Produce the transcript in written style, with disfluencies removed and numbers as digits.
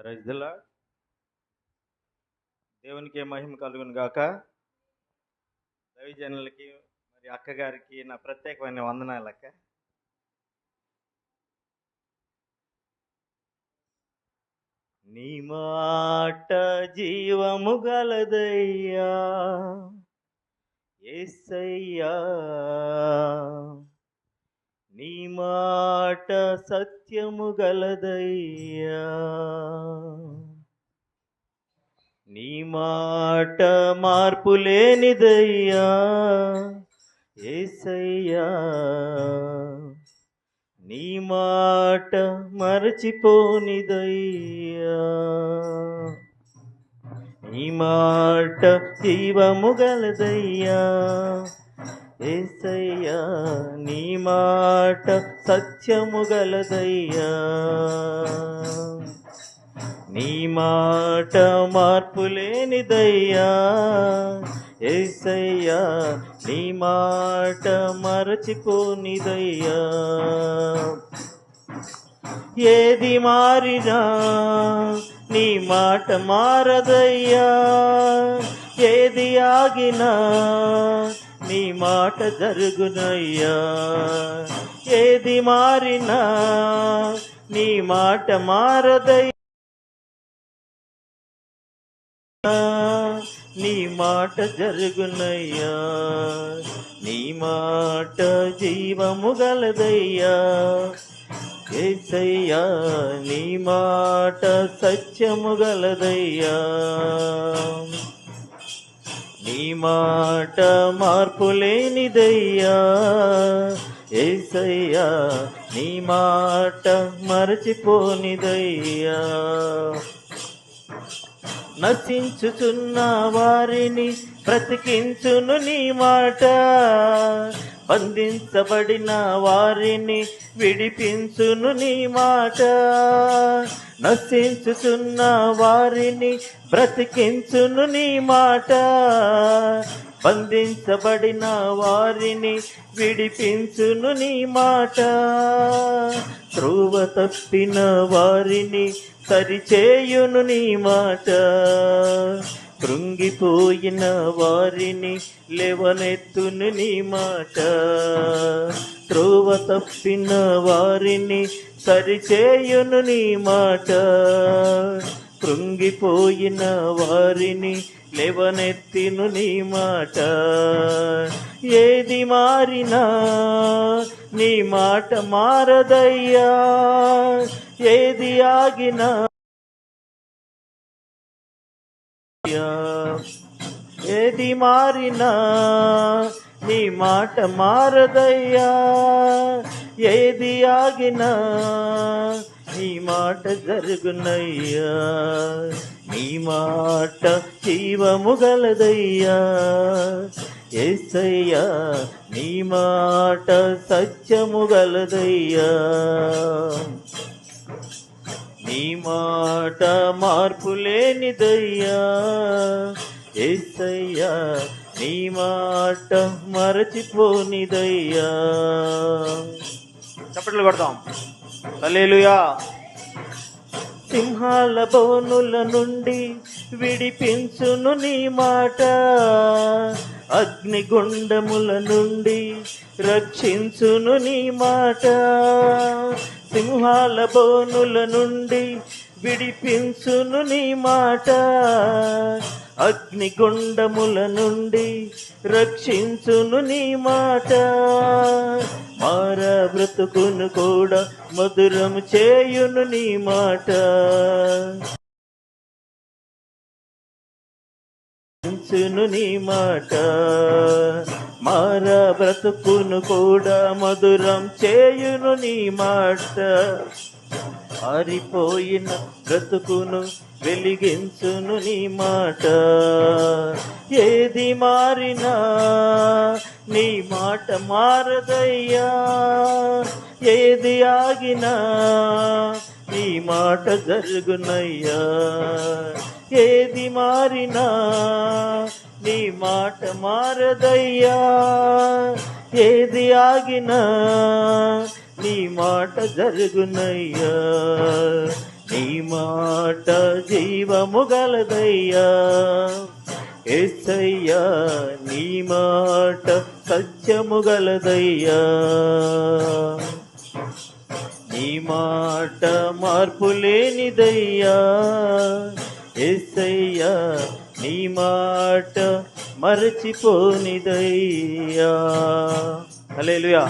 ప్రజల దేవునికి మహిమ కలుగును గాక. దైవజనులకి మరి అక్కగారికి నా ప్రత్యేకమైన వందనాలక్క. నీ మాట జీవము గలదయ్యా యేసయ్యా, నీ మాట సత్యము గలదయ్యా, నీ మాట మార్పు లేనిదయ్యా యేసయ్యా, నీ మాట మరచిపోనిదయ్యా, నీ మాట జీవము గలదయ్యా యేసయ్యా, నీ మాట సత్యము గలదయ్యా, నీ మాట మార్పు లేనిదయ్యా యేసయ్యా, నీ మాట మరచిపోనిదయ్యా. ఏది మారినా నీ మాట మారదయ్యా, ఏది ఆగినా నీ మాట జరుగునయ్యా, ఏది మారినా నీ మాట మారదయ్యా, నీ మాట జరుగునయ్యా, నీ మాట జీవము గలదయ్యా యేసయ్యా, నీ మాట సత్యము గలదయ్యా, నీ మాట మార్పు లేనిదయ్యా యేసయ్యా, నీ మాట మరచిపోనిదయ్యా. నశించుచున్న వారిని బ్రతికించును నీ మాట, బంధించబడిన వారిని విడిపించును నీ మాట, నశించుచున్న వారిని బ్రతికించును నీ మాట, బంధించబడిన వారిని విడిపించును నీ మాట, త్రోవ తప్పిన వారిని సరిచేయును నీ మాట, కృంగిపోయిన వారిని లేవనెత్తును నీ మాట, త్రోవ తప్పిన వారిని సరిచేయును నీ మాట, కృంగిపోయిన వారిని లేవనెత్తిను నీ మాట. ఏది మారినా నీ మాట మారదయ్యా, ఏది ఆగినా ఏది మారినా నీ మాట మారదయ్యా, ఏది ఆగినా నీ మాట జరుగునయ్యా, నీ మాట జీవము గలదయ్యా యేసయ్యా, నీ మాట సత్యము గలదయ్యా, నీ మాట మార్పు లేనిదయ్యా యేసయ్యా, నీ మాట మరచిపోనిదయ్యా. చప్పట్లు కొడతాం. హల్లెలూయా. సింహాల బోనుల నుండి విడిపించును నీ మాట, అగ్నిగుండముల నుండి రక్షించును నీ మాట, సింహాల బోనుల నుండి విడిపించును నీ మాట, అగ్నిగుండముల నుండి రక్షించును నీ మాట, మార బ్రతుకును కూడా మధురం చేయును నీ మాట, నీ మాట, మార బ్రతుకును కూడా మధురం చేయును నీ మాట, ఆరిపోయిన బ్రతుకును వెలిగించును నీ మాట, ఏది మారినా నీ మాట మారదయ్యా, ఏది ఆగినా నీ మాట జరుగునయ్యా, ఏది మారినా నీ మాట మారదయ్యా, ఏది ఆగినా నీ మాట జరుగునయ్యా, నీ మాట జీవము గలదయ్యా యేసయ్యా, నీ మాట సత్యము గలదయ్యా, నీ మాట మార్పు లేనిదయ్యా యేసయ్యా, నీ మాట మరచిపోనిదయ్యా. హల్లెలూయా.